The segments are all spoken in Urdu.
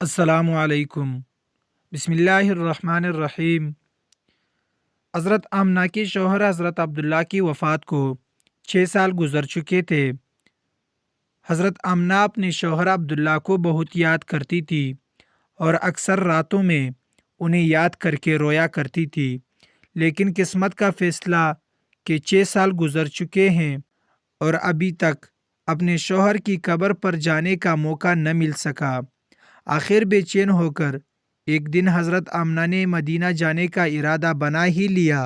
السلام علیکم۔ بسم اللہ الرحمن الرحیم۔ حضرت آمنہ کے شوہر حضرت عبداللہ کی وفات کو 6 سال گزر چکے تھے۔ حضرت آمنہ اپنے شوہر عبداللہ کو بہت یاد کرتی تھی اور اکثر راتوں میں انہیں یاد کر کے رویا کرتی تھی، لیکن قسمت کا فیصلہ کہ 6 سال گزر چکے ہیں اور ابھی تک اپنے شوہر کی قبر پر جانے کا موقع نہ مل سکا۔ آخر بے چین ہو کر ایک دن حضرت آمنہ نے مدینہ جانے کا ارادہ بنا ہی لیا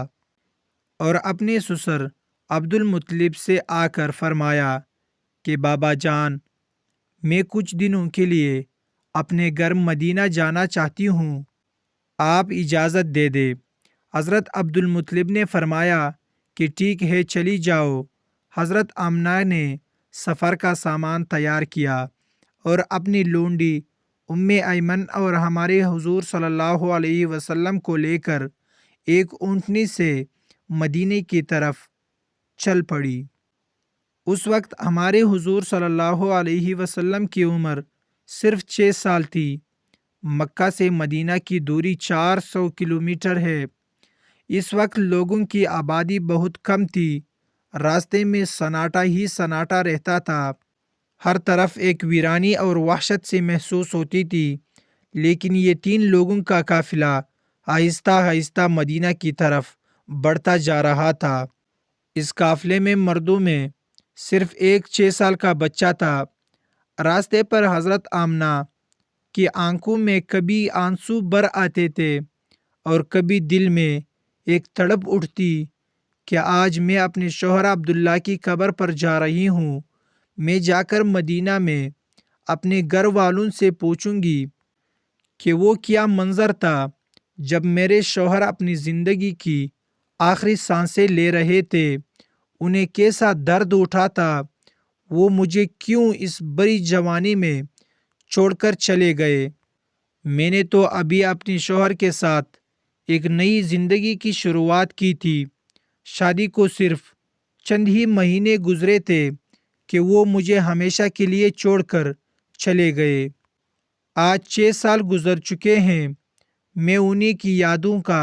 اور اپنے سسر عبد المطلب سے آ کر فرمایا کہ بابا جان، میں کچھ دنوں کے لیے اپنے گھر مدینہ جانا چاہتی ہوں، آپ اجازت دے دے۔ حضرت عبد المطلب نے فرمایا کہ ٹھیک ہے، چلی جاؤ۔ حضرت آمنہ نے سفر کا سامان تیار کیا اور اپنی لونڈی ام ایمن اور ہمارے حضور صلی اللہ علیہ وسلم کو لے کر ایک اونٹنی سے مدینے کی طرف چل پڑی۔ اس وقت ہمارے حضور صلی اللہ علیہ وسلم کی عمر صرف 6 سال تھی۔ مکہ سے مدینہ کی دوری 400 کلومیٹر ہے۔ اس وقت لوگوں کی آبادی بہت کم تھی، راستے میں سناٹا ہی سناٹا رہتا تھا، ہر طرف ایک ویرانی اور وحشت سے محسوس ہوتی تھی۔ لیکن یہ 3 لوگوں کا قافلہ آہستہ آہستہ مدینہ کی طرف بڑھتا جا رہا تھا۔ اس قافلے میں مردوں میں صرف ایک 6 سال کا بچہ تھا۔ راستے پر حضرت آمنہ کی آنکھوں میں کبھی آنسو بھر آتے تھے اور کبھی دل میں ایک تڑپ اٹھتی کہ آج میں اپنے شوہر عبداللہ کی قبر پر جا رہی ہوں۔ میں جا کر مدینہ میں اپنے گھر والوں سے پوچھوں گی کہ وہ کیا منظر تھا جب میرے شوہر اپنی زندگی کی آخری سانسیں لے رہے تھے، انہیں کیسا درد اٹھا تھا، وہ مجھے کیوں اس بڑی جوانی میں چھوڑ کر چلے گئے۔ میں نے تو ابھی اپنے شوہر کے ساتھ ایک نئی زندگی کی شروعات کی تھی، شادی کو صرف چند ہی مہینے گزرے تھے کہ وہ مجھے ہمیشہ کے لیے چھوڑ کر چلے گئے۔ آج 6 سال گزر چکے ہیں، میں انہی کی یادوں کا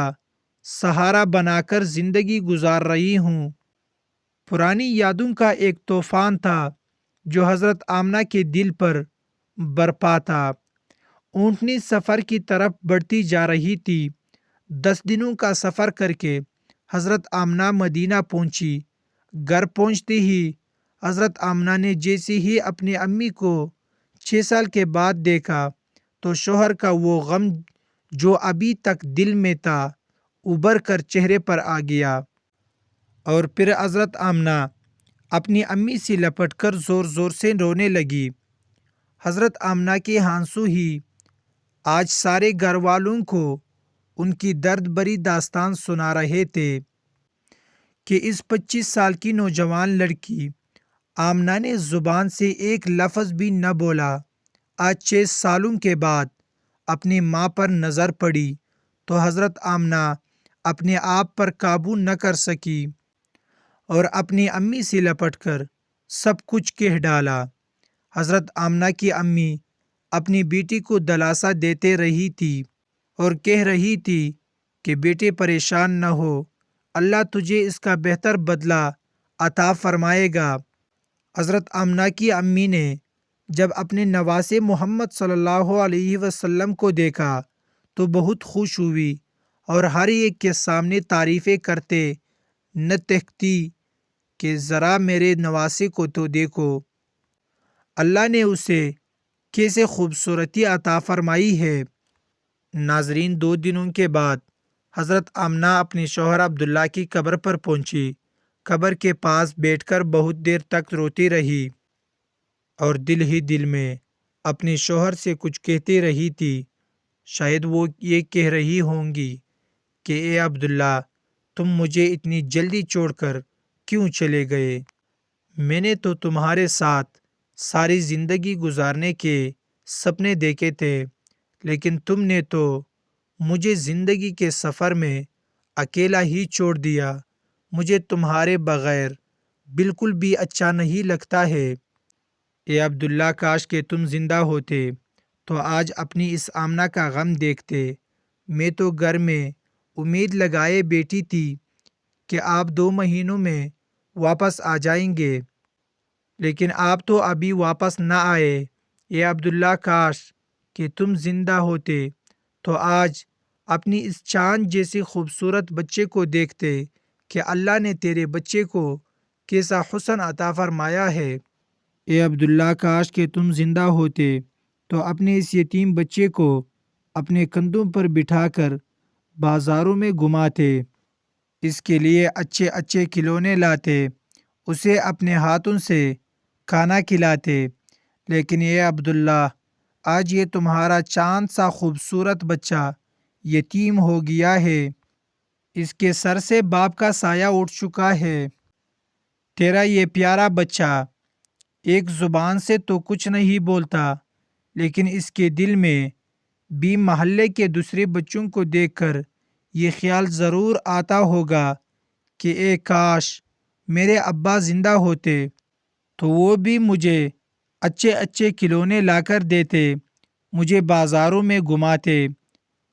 سہارا بنا کر زندگی گزار رہی ہوں۔ پرانی یادوں کا ایک طوفان تھا جو حضرت آمنہ کے دل پر برپا تھا۔ اونٹنی سفر کی طرف بڑھتی جا رہی تھی۔ 10 دنوں کا سفر کر کے حضرت آمنہ مدینہ پہنچی۔ گھر پہنچتے ہی حضرت آمنہ نے جیسے ہی اپنی امی کو 6 سال کے بعد دیکھا تو شوہر کا وہ غم جو ابھی تک دل میں تھا ابھر کر چہرے پر آ گیا، اور پھر حضرت آمنہ اپنی امی سے لپٹ کر زور زور سے رونے لگی۔ حضرت آمنہ کے آنسو ہی آج سارے گھر والوں کو ان کی درد بھری داستان سنا رہے تھے کہ اس 25 سال کی نوجوان لڑکی آمنہ نے زبان سے ایک لفظ بھی نہ بولا۔ آج 6 سالوں کے بعد اپنی ماں پر نظر پڑی تو حضرت آمنہ اپنے آپ پر قابو نہ کر سکی اور اپنی امی سے لپٹ کر سب کچھ کہہ ڈالا۔ حضرت آمنہ کی امی اپنی بیٹی کو دلاسا دیتے رہی تھی اور کہہ رہی تھی کہ بیٹے پریشان نہ ہو، اللہ تجھے اس کا بہتر بدلہ عطا فرمائے گا۔ حضرت آمنہ کی امی نے جب اپنے نواسے محمد صلی اللہ علیہ وسلم کو دیکھا تو بہت خوش ہوئی اور ہر ایک کے سامنے تعریفیں کرتے نہ تھکتی کہ ذرا میرے نواسے کو تو دیکھو، اللہ نے اسے کیسے خوبصورتی عطا فرمائی ہے۔ ناظرین، 2 دنوں کے بعد حضرت آمنہ اپنے شوہر عبداللہ کی قبر پر پہنچی۔ قبر کے پاس بیٹھ کر بہت دیر تک روتی رہی اور دل ہی دل میں اپنے شوہر سے کچھ کہتی رہی تھی۔ شاید وہ یہ کہہ رہی ہوں گی کہ اے عبداللہ، تم مجھے اتنی جلدی چھوڑ کر کیوں چلے گئے؟ میں نے تو تمہارے ساتھ ساری زندگی گزارنے کے سپنے دیکھے تھے، لیکن تم نے تو مجھے زندگی کے سفر میں اکیلا ہی چھوڑ دیا۔ مجھے تمہارے بغیر بالکل بھی اچھا نہیں لگتا ہے۔ اے عبداللہ، کاش کہ تم زندہ ہوتے تو آج اپنی اس آمنہ کا غم دیکھتے۔ میں تو گھر میں امید لگائے بیٹھی تھی کہ آپ 2 مہینوں میں واپس آ جائیں گے، لیکن آپ تو ابھی واپس نہ آئے۔ اے عبداللہ، کاش کہ تم زندہ ہوتے تو آج اپنی اس چاند جیسی خوبصورت بچے کو دیکھتے کہ اللہ نے تیرے بچے کو کیسا حسن عطا فرمایا ہے۔ اے عبداللہ، کاش کہ تم زندہ ہوتے تو اپنے اس یتیم بچے کو اپنے کندھوں پر بٹھا کر بازاروں میں گھماتے، اس کے لیے اچھے اچھے کھلونے لاتے، اسے اپنے ہاتھوں سے کھانا کھلاتے۔ لیکن یہ عبداللہ، آج یہ تمہارا چاند سا خوبصورت بچہ یتیم ہو گیا ہے، اس کے سر سے باپ کا سایہ اٹھ چکا ہے۔ تیرا یہ پیارا بچہ ایک زبان سے تو کچھ نہیں بولتا، لیکن اس کے دل میں بھی محلے کے دوسرے بچوں کو دیکھ کر یہ خیال ضرور آتا ہوگا کہ اے کاش میرے ابا زندہ ہوتے تو وہ بھی مجھے اچھے اچھے کھلونے لا کر دیتے، مجھے بازاروں میں گھماتے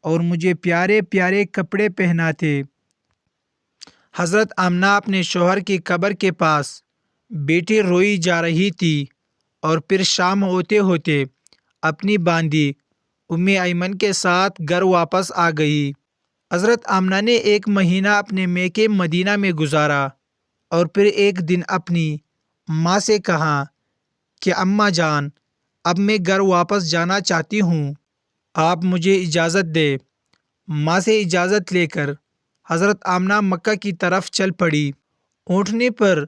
اور مجھے پیارے پیارے کپڑے پہناتے۔ حضرت آمنہ اپنے شوہر کی قبر کے پاس بیٹی روئی جا رہی تھی، اور پھر شام ہوتے ہوتے اپنی باندی ام ایمن کے ساتھ گھر واپس آ گئی۔ حضرت آمنہ نے 1 مہینہ اپنے میکے مدینہ میں گزارا، اور پھر ایک دن اپنی ماں سے کہا کہ اماں جان، اب میں گھر واپس جانا چاہتی ہوں، آپ مجھے اجازت دے۔ ماں سے اجازت لے کر حضرت آمنہ مکہ کی طرف چل پڑی۔ اونٹنے پر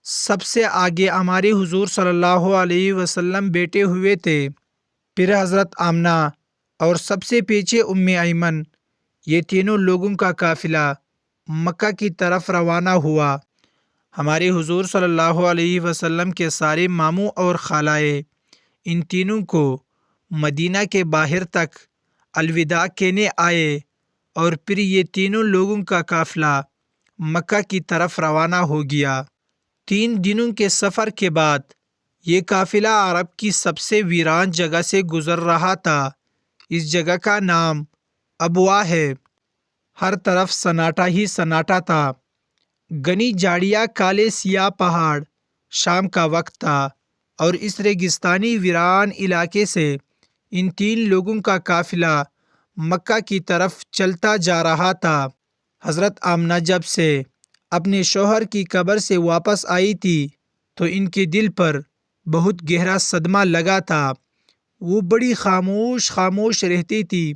سب سے آگے ہمارے حضور صلی اللہ علیہ وسلم بیٹھے ہوئے تھے، پھر حضرت آمنہ اور سب سے پیچھے ام ایمن، یہ تینوں لوگوں کا قافلہ مکہ کی طرف روانہ ہوا۔ ہمارے حضور صلی اللہ علیہ وسلم کے سارے ماموں اور خالائے ان تینوں کو مدینہ کے باہر تک الوداع کہنے آئے، اور پھر یہ تینوں لوگوں کا قافلہ مکہ کی طرف روانہ ہو گیا۔ 3 دنوں کے سفر کے بعد یہ قافلہ عرب کی سب سے ویران جگہ سے گزر رہا تھا۔ اس جگہ کا نام ابواء ہے۔ ہر طرف سناٹا ہی سناٹا تھا، گھنی جھاڑیاں، کالے سیاہ پہاڑ۔ شام کا وقت تھا، اور اس ریگستانی ویران علاقے سے ان 3 لوگوں کا قافلہ مکہ کی طرف چلتا جا رہا تھا۔ حضرت آمنہ جب سے اپنے شوہر کی قبر سے واپس آئی تھی تو ان کے دل پر بہت گہرا صدمہ لگا تھا۔ وہ بڑی خاموش رہتی تھی۔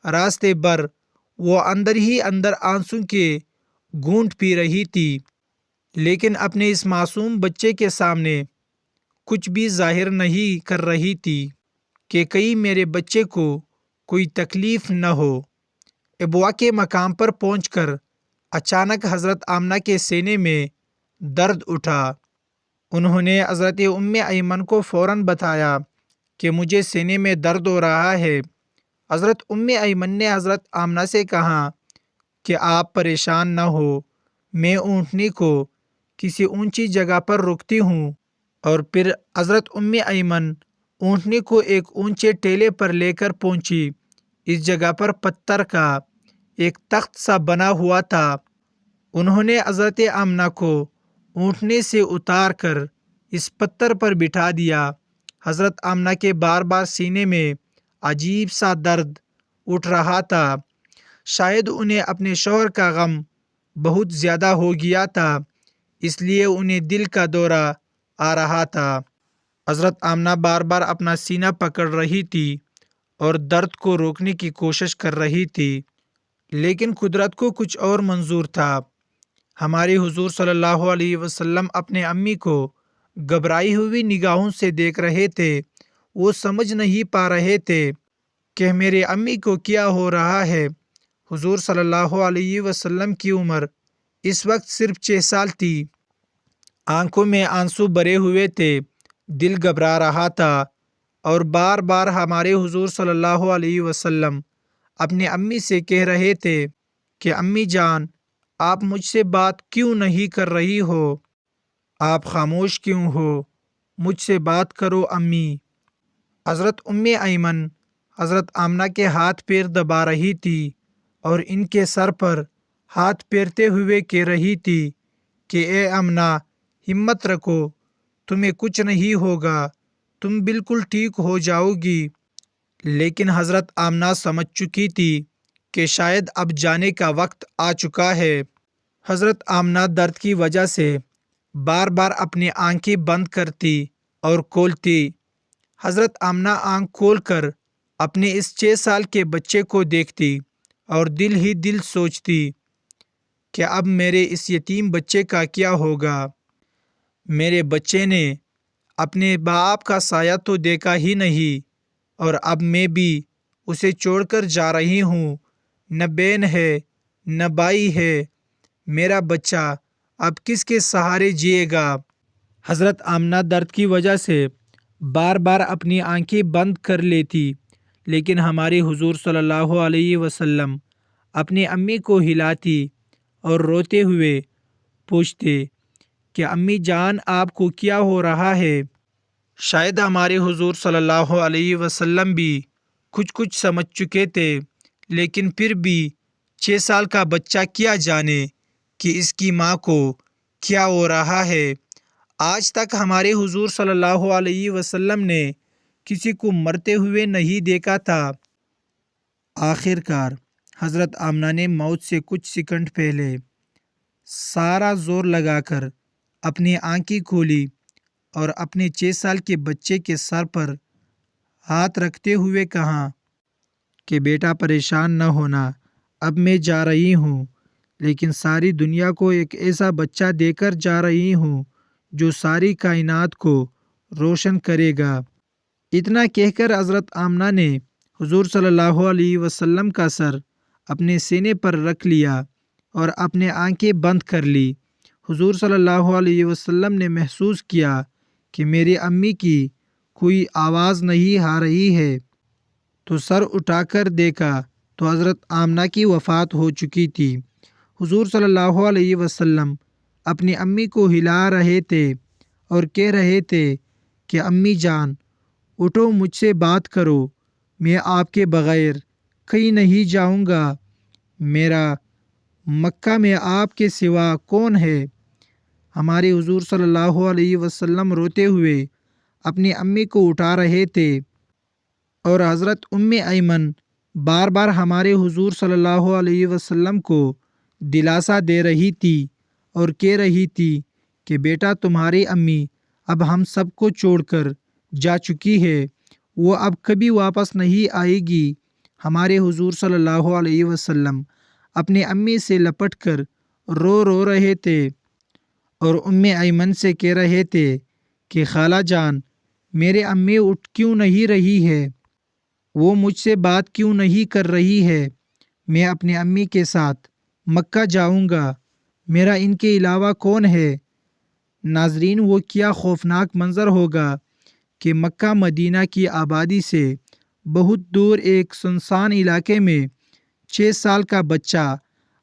راستے بھر وہ اندر ہی اندر آنسوں کے گھونٹ پی رہی تھی، لیکن اپنے اس معصوم بچے کے سامنے کچھ بھی ظاہر نہیں کر رہی تھی کہ کہیں میرے بچے کو کوئی تکلیف نہ ہو۔ ابواء کے مقام پر پہنچ کر اچانک حضرت آمنہ کے سینے میں درد اٹھا۔ انہوں نے حضرت ام ایمن کو فوراً بتایا کہ مجھے سینے میں درد ہو رہا ہے۔ حضرت ام ایمن نے حضرت آمنہ سے کہا کہ آپ پریشان نہ ہو، میں اونٹنی کو کسی اونچی جگہ پر روکتی ہوں۔ اور پھر حضرت ام ایمن اونٹنی کو ایک اونچے ٹیلے پر لے کر پہنچی۔ اس جگہ پر پتھر کا ایک تخت سا بنا ہوا تھا۔ انہوں نے حضرت آمنہ کو اونٹنے سے اتار کر اس پتھر پر بٹھا دیا۔ حضرت آمنہ کے بار بار سینے میں عجیب سا درد اٹھ رہا تھا، شاید انہیں اپنے شوہر کا غم بہت زیادہ ہو گیا تھا، اس لیے انہیں دل کا دورہ آ رہا تھا۔ حضرت آمنہ بار بار اپنا سینہ پکڑ رہی تھی اور درد کو روکنے کی کوشش کر رہی تھی، لیکن قدرت کو کچھ اور منظور تھا۔ ہمارے حضور صلی اللہ علیہ وسلم اپنے امی کو گھبرائی ہوئی نگاہوں سے دیکھ رہے تھے۔ وہ سمجھ نہیں پا رہے تھے کہ میرے امی کو کیا ہو رہا ہے۔ حضور صلی اللہ علیہ وسلم کی عمر اس وقت صرف 6 سال تھی۔ آنکھوں میں آنسو بھرے ہوئے تھے، دل گھبرا رہا تھا، اور بار بار ہمارے حضور صلی اللہ علیہ وسلم اپنے امی سے کہہ رہے تھے کہ امی جان، آپ مجھ سے بات کیوں نہیں کر رہی ہو؟ آپ خاموش کیوں ہو؟ مجھ سے بات کرو امی۔ حضرت ام ایمن حضرت آمنہ کے ہاتھ پیر دبا رہی تھی اور ان کے سر پر ہاتھ پھیرتے ہوئے کہہ رہی تھی کہ اے آمنہ، ہمت رکھو، تمہیں کچھ نہیں ہوگا، تم بالکل ٹھیک ہو جاؤ گی۔ لیکن حضرت آمنہ سمجھ چکی تھی کہ شاید اب جانے کا وقت آ چکا ہے۔ حضرت آمنہ درد کی وجہ سے بار بار اپنی آنکھیں بند کرتی اور کھولتی۔ حضرت آمنہ آنکھ کھول کر اپنے اس 6 سال کے بچے کو دیکھتی اور دل ہی دل سوچتی کہ اب میرے اس یتیم بچے کا کیا ہوگا۔ میرے بچے نے اپنے باپ کا سایہ تو دیکھا ہی نہیں، اور اب میں بھی اسے چھوڑ کر جا رہی ہوں۔ نہ بہن ہے، نہ بھائی ہے، میرا بچہ اب کس کے سہارے جیے گا؟ حضرت آمنہ درد کی وجہ سے بار بار اپنی آنکھیں بند کر لیتی، لیکن ہمارے حضور صلی اللہ علیہ وسلم اپنی امی کو ہلاتی اور روتے ہوئے پوچھتے کہ امی جان، آپ کو کیا ہو رہا ہے؟ شاید ہمارے حضور صلی اللہ علیہ وسلم بھی کچھ سمجھ چکے تھے، لیکن پھر بھی 6 سال کا بچہ کیا جانے کہ اس کی ماں کو کیا ہو رہا ہے۔ آج تک ہمارے حضور صلی اللہ علیہ وسلم نے کسی کو مرتے ہوئے نہیں دیکھا تھا۔ آخر کار حضرت آمنہ نے موت سے کچھ سیکنڈ پہلے سارا زور لگا کر اپنی آنکھیں کھولی اور اپنے 6 سال کے بچے کے سر پر ہاتھ رکھتے ہوئے کہا کہ بیٹا پریشان نہ ہونا، اب میں جا رہی ہوں، لیکن ساری دنیا کو ایک ایسا بچہ دے کر جا رہی ہوں جو ساری کائنات کو روشن کرے گا۔ اتنا کہہ کر حضرت آمنہ نے حضور صلی اللہ علیہ وسلم کا سر اپنے سینے پر رکھ لیا اور اپنے آنکھیں بند کر لی۔ حضور صلی اللہ علیہ وسلم نے محسوس کیا کہ میری امی کی کوئی آواز نہیں آ رہی ہے، تو سر اٹھا کر دیکھا تو حضرت آمنہ کی وفات ہو چکی تھی۔ حضور صلی اللہ علیہ وسلم اپنی امی کو ہلا رہے تھے اور کہہ رہے تھے کہ امی جان، اٹھو، مجھ سے بات کرو، میں آپ کے بغیر کہیں نہیں جاؤں گا، میرا مکہ میں آپ کے سوا کون ہے؟ ہمارے حضور صلی اللہ علیہ وسلم روتے ہوئے اپنی امی کو اٹھا رہے تھے، اور حضرت ایمن بار بار ہمارے حضور صلی اللہ علیہ وسلم کو دلاسا دے رہی تھی اور کہہ رہی تھی کہ بیٹا، تمہاری امی اب ہم سب کو چھوڑ کر جا چکی ہے، وہ اب کبھی واپس نہیں آئے گی۔ ہمارے حضور صلی اللہ علیہ وسلم اپنی امی سے لپٹ کر رو رہے تھے اور ایمن سے کہہ رہے تھے کہ خالہ جان، میرے امی اٹھ کیوں نہیں رہی ہے؟ وہ مجھ سے بات کیوں نہیں کر رہی ہے؟ میں اپنی امی کے ساتھ مکہ جاؤں گا، میرا ان کے علاوہ کون ہے؟ ناظرین، وہ کیا خوفناک منظر ہوگا کہ مکہ مدینہ کی آبادی سے بہت دور ایک سنسان علاقے میں 6 سال کا بچہ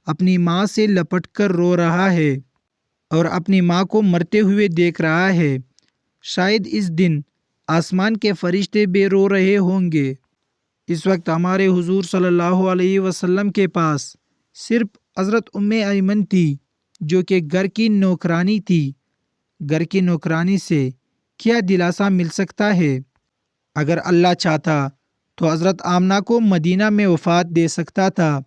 اپنی ماں سے لپٹ کر رو رہا ہے اور اپنی ماں کو مرتے ہوئے دیکھ رہا ہے۔ شاید اس دن آسمان کے فرشتے بھی رو رہے ہوں گے۔ اس وقت ہمارے حضور صلی اللہ علیہ وسلم کے پاس صرف حضرت ایمن تھی، جو کہ گھر کی نوکرانی تھی۔ گھر کی نوکرانی سے کیا دلاسا مل سکتا ہے؟ اگر اللہ چاہتا تو حضرت آمنہ کو مدینہ میں وفات دے سکتا تھا۔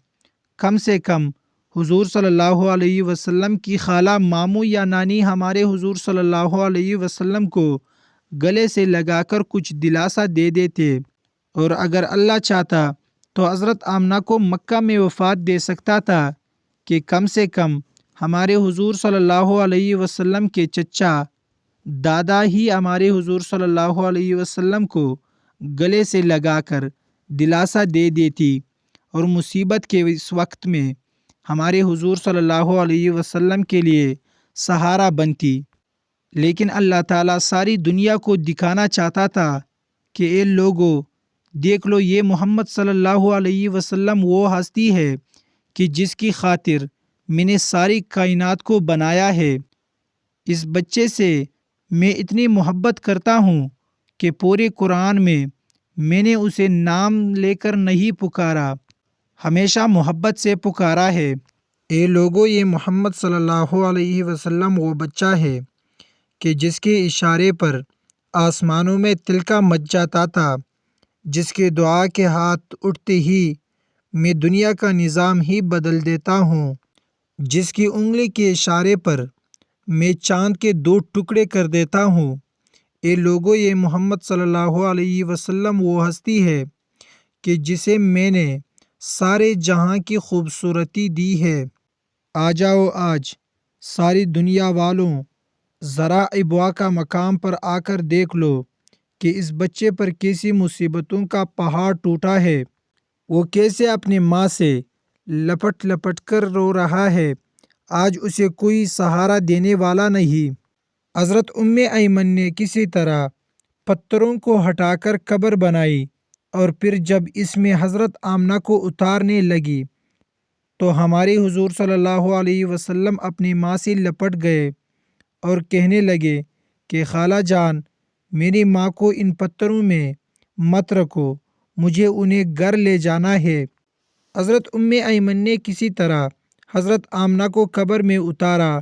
کم سے کم حضور صلی اللہ علیہ وسلم کی خالہ، ماموں یا نانی ہمارے حضور صلی اللہ علیہ وسلم کو گلے سے لگا کر کچھ دلاسا دے دیتے، اور اگر اللہ چاہتا تو حضرت آمنہ کو مکہ میں وفات دے سکتا تھا کہ کم سے کم ہمارے حضور صلی اللہ علیہ وسلم کے چچا دادا ہی ہمارے حضور صلی اللہ علیہ وسلم کو گلے سے لگا کر دلاسا دے دیتی اور مصیبت کے اس وقت میں ہمارے حضور صلی اللہ علیہ وسلم کے لیے سہارا بنتی۔ لیکن اللہ تعالیٰ ساری دنیا کو دکھانا چاہتا تھا کہ اے لوگو، دیکھ لو، یہ محمد صلی اللہ علیہ وسلم وہ ہستی ہے کہ جس کی خاطر میں نے ساری کائنات کو بنایا ہے۔ اس بچے سے میں اتنی محبت کرتا ہوں کہ پورے قرآن میں میں نے اسے نام لے کر نہیں پکارا، ہمیشہ محبت سے پکارا ہے۔ اے لوگو، یہ محمد صلی اللہ علیہ وسلم وہ بچہ ہے کہ جس کے اشارے پر آسمانوں میں تلکا مچ جاتا تھا، جس کے دعا کے ہاتھ اٹھتے ہی میں دنیا کا نظام ہی بدل دیتا ہوں، جس کی انگلی کے اشارے پر میں چاند کے 2 ٹکڑے کر دیتا ہوں۔ اے لوگو، یہ محمد صلی اللہ علیہ وسلم وہ ہستی ہے کہ جسے میں نے سارے جہاں کی خوبصورتی دی ہے۔ آ جاؤ آج ساری دنیا والوں، ذرا ابوا کا مقام پر آ کر دیکھ لو کہ اس بچے پر کیسی مصیبتوں کا پہاڑ ٹوٹا ہے، وہ کیسے اپنی ماں سے لپٹ لپٹ کر رو رہا ہے۔ آج اسے کوئی سہارا دینے والا نہیں۔ حضرت ایمن نے کسی طرح پتھروں کو ہٹا کر قبر بنائی، اور پھر جب اس میں حضرت آمنہ کو اتارنے لگی تو ہمارے حضور صلی اللہ علیہ وسلم اپنی ماں سے لپٹ گئے اور کہنے لگے کہ خالہ جان، میری ماں کو ان پتھروں میں مت رکھو، مجھے انہیں گھر لے جانا ہے۔ حضرت ایمن نے کسی طرح حضرت آمنہ کو قبر میں اتارا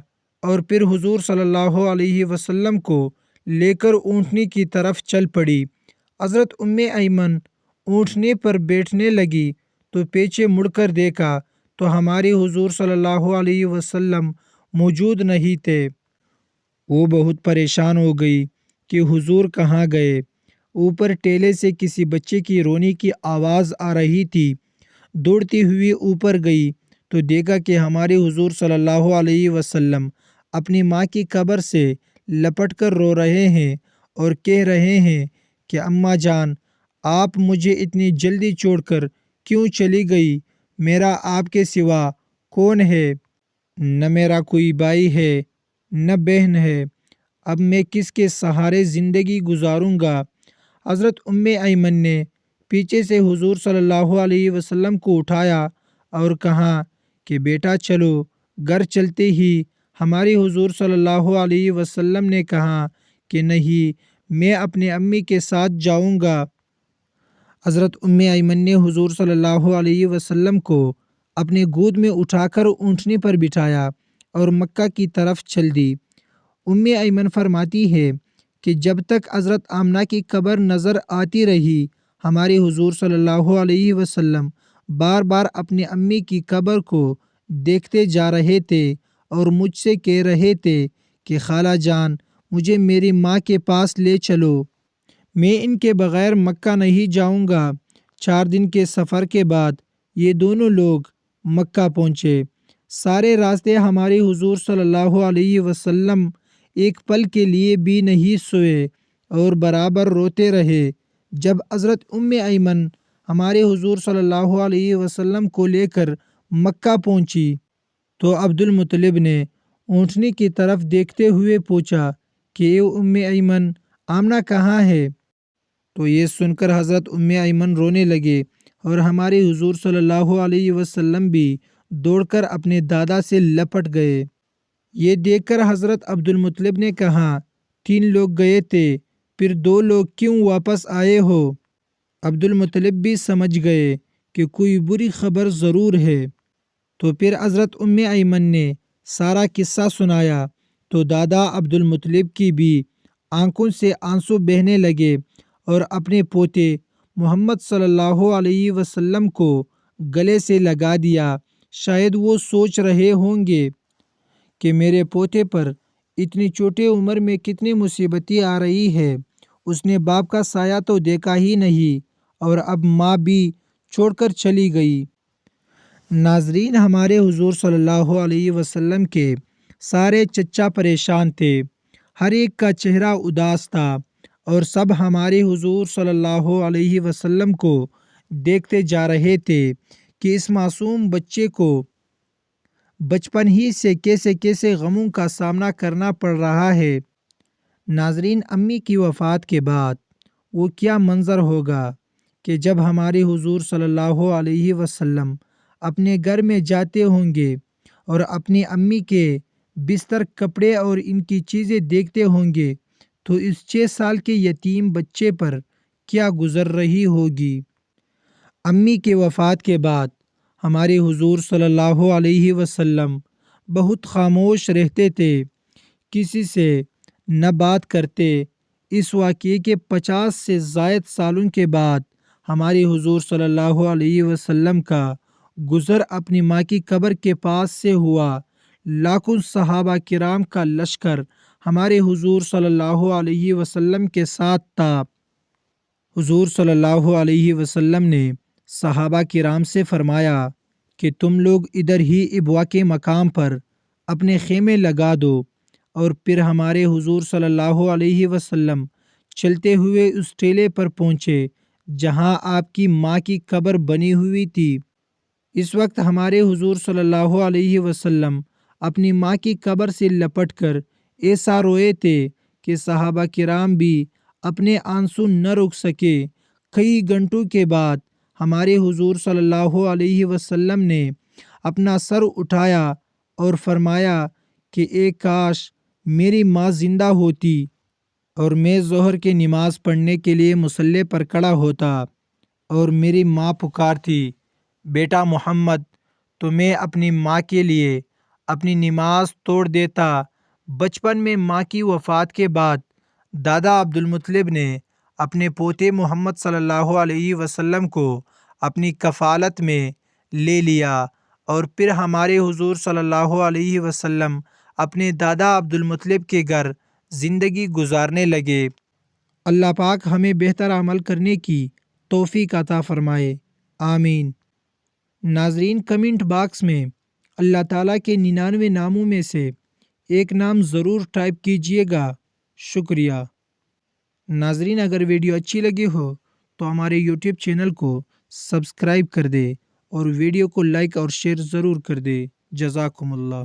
اور پھر حضور صلی اللہ علیہ وسلم کو لے کر اونٹنی کی طرف چل پڑی۔ حضرت ایمن اونٹنی پر بیٹھنے لگی تو پیچھے مڑ کر دیکھا تو ہمارے حضور صلی اللہ علیہ وسلم موجود نہیں تھے۔ وہ بہت پریشان ہو گئی کہ حضور کہاں گئے۔ اوپر ٹیلے سے کسی بچے کی رونے کی آواز آ رہی تھی۔ دوڑتی ہوئی اوپر گئی تو دیکھا کہ ہمارے حضور صلی اللہ علیہ وسلم اپنی ماں کی قبر سے لپٹ کر رو رہے ہیں اور کہہ رہے ہیں کہ اماں جان، آپ مجھے اتنی جلدی چھوڑ کر کیوں چلی گئی؟ میرا آپ کے سوا کون ہے؟ نہ میرا کوئی بھائی ہے نہ بہن ہے، اب میں کس کے سہارے زندگی گزاروں گا؟ حضرت ایمن نے پیچھے سے حضور صلی اللہ علیہ وسلم کو اٹھایا اور کہا کہ بیٹا چلو۔ گھر چلتے ہی ہمارے حضور صلی اللہ علیہ وسلم نے کہا کہ نہیں، میں اپنے امی کے ساتھ جاؤں گا۔ حضرت ایمن نے حضور صلی اللہ علیہ وسلم کو اپنے گود میں اٹھا کر اونٹنی پر بٹھایا اور مکہ کی طرف چل دی۔ ایمن فرماتی ہے کہ جب تک حضرت آمنہ کی قبر نظر آتی رہی، ہمارے حضور صلی اللہ علیہ وسلم بار بار اپنی امی کی قبر کو دیکھتے جا رہے تھے اور مجھ سے کہہ رہے تھے کہ خالہ جان، مجھے میری ماں کے پاس لے چلو، میں ان کے بغیر مکہ نہیں جاؤں گا۔ 4 دن کے سفر کے بعد یہ دونوں لوگ مکہ پہنچے۔ سارے راستے ہمارے حضور صلی اللہ علیہ وسلم ایک پل کے لیے بھی نہیں سوئے اور برابر روتے رہے۔ جب حضرت ایمن ہمارے حضور صلی اللہ علیہ وسلم کو لے کر مکہ پہنچی تو عبد المطلب نے اونٹنی کی طرف دیکھتے ہوئے پوچھا کہ اے ایمن، آمنہ کہاں ہے؟ تو یہ سن کر حضرت ایمن رونے لگے اور ہمارے حضور صلی اللہ علیہ وسلم بھی دوڑ کر اپنے دادا سے لپٹ گئے۔ یہ دیکھ کر حضرت عبد المطلب نے کہا، 3 لوگ گئے تھے، پھر 2 لوگ کیوں واپس آئے ہو؟ عبد المطلب بھی سمجھ گئے کہ کوئی بری خبر ضرور ہے۔ تو پھر حضرت ایمن نے سارا قصہ سنایا تو دادا عبد المطلب کی بھی آنکھوں سے آنسو بہنے لگے اور اپنے پوتے محمد صلی اللہ علیہ وسلم کو گلے سے لگا دیا۔ شاید وہ سوچ رہے ہوں گے کہ میرے پوتے پر اتنی چھوٹی عمر میں کتنی مصیبتیں آ رہی ہے، اس نے باپ کا سایہ تو دیکھا ہی نہیں اور اب ماں بھی چھوڑ کر چلی گئی۔ ناظرین، ہمارے حضور صلی اللہ علیہ وسلم کے سارے چچا پریشان تھے، ہر ایک کا چہرہ اداس تھا اور سب ہمارے حضور صلی اللہ علیہ وسلم کو دیکھتے جا رہے تھے کہ اس معصوم بچے کو بچپن ہی سے کیسے کیسے غموں کا سامنا کرنا پڑ رہا ہے۔ ناظرین، امی کی وفات کے بعد وہ کیا منظر ہوگا کہ جب ہمارے حضور صلی اللہ علیہ وسلم اپنے گھر میں جاتے ہوں گے اور اپنی امی کے بستر، کپڑے اور ان کی چیزیں دیکھتے ہوں گے تو اس 6 سال کے یتیم بچے پر کیا گزر رہی ہوگی۔ امی کے وفات کے بعد ہمارے حضور صلی اللہ علیہ وسلم بہت خاموش رہتے تھے، کسی سے نہ بات کرتے۔ اس واقعے کے 50 سے زائد سالوں کے بعد ہمارے حضور صلی اللہ علیہ وسلم کا گزر اپنی ماں کی قبر کے پاس سے ہوا۔ لاکھوں صحابہ کرام کا لشکر ہمارے حضور صلی اللہ علیہ وسلم کے ساتھ تھا۔ حضور صلی اللہ علیہ وسلم نے صحابہ کرام سے فرمایا کہ تم لوگ ادھر ہی ابوا کے مقام پر اپنے خیمے لگا دو، اور پھر ہمارے حضور صلی اللہ علیہ وسلم چلتے ہوئے اس ٹیلے پر پہنچے جہاں آپ کی ماں کی قبر بنی ہوئی تھی۔ اس وقت ہمارے حضور صلی اللہ علیہ وسلم اپنی ماں کی قبر سے لپٹ کر ایسا روئے تھے کہ صحابہ کرام بھی اپنے آنسو نہ روک سکے۔ کئی گھنٹوں کے بعد ہمارے حضور صلی اللہ علیہ وسلم نے اپنا سر اٹھایا اور فرمایا کہ اے کاش میری ماں زندہ ہوتی اور میں ظہر کی نماز پڑھنے کے لیے مصلی پر کھڑا ہوتا اور میری ماں پکارتی، بیٹا محمد، تو میں اپنی ماں کے لیے اپنی نماز توڑ دیتا۔ بچپن میں ماں کی وفات کے بعد دادا عبد المطلب نے اپنے پوتے محمد صلی اللہ علیہ وسلم کو اپنی کفالت میں لے لیا، اور پھر ہمارے حضور صلی اللہ علیہ وسلم اپنے دادا عبد المطلب کے گھر زندگی گزارنے لگے۔ اللہ پاک ہمیں بہتر عمل کرنے کی توفیق عطا فرمائے، آمین۔ ناظرین، کمنٹ باکس میں اللہ تعالیٰ کے 99 ناموں میں سے ایک نام ضرور ٹائپ کیجئے گا۔ شکریہ۔ ناظرین، اگر ویڈیو اچھی لگی ہو تو ہمارے یوٹیوب چینل کو سبسکرائب کر دے اور ویڈیو کو لائک اور شیئر ضرور کر دے۔ جزاکم اللہ۔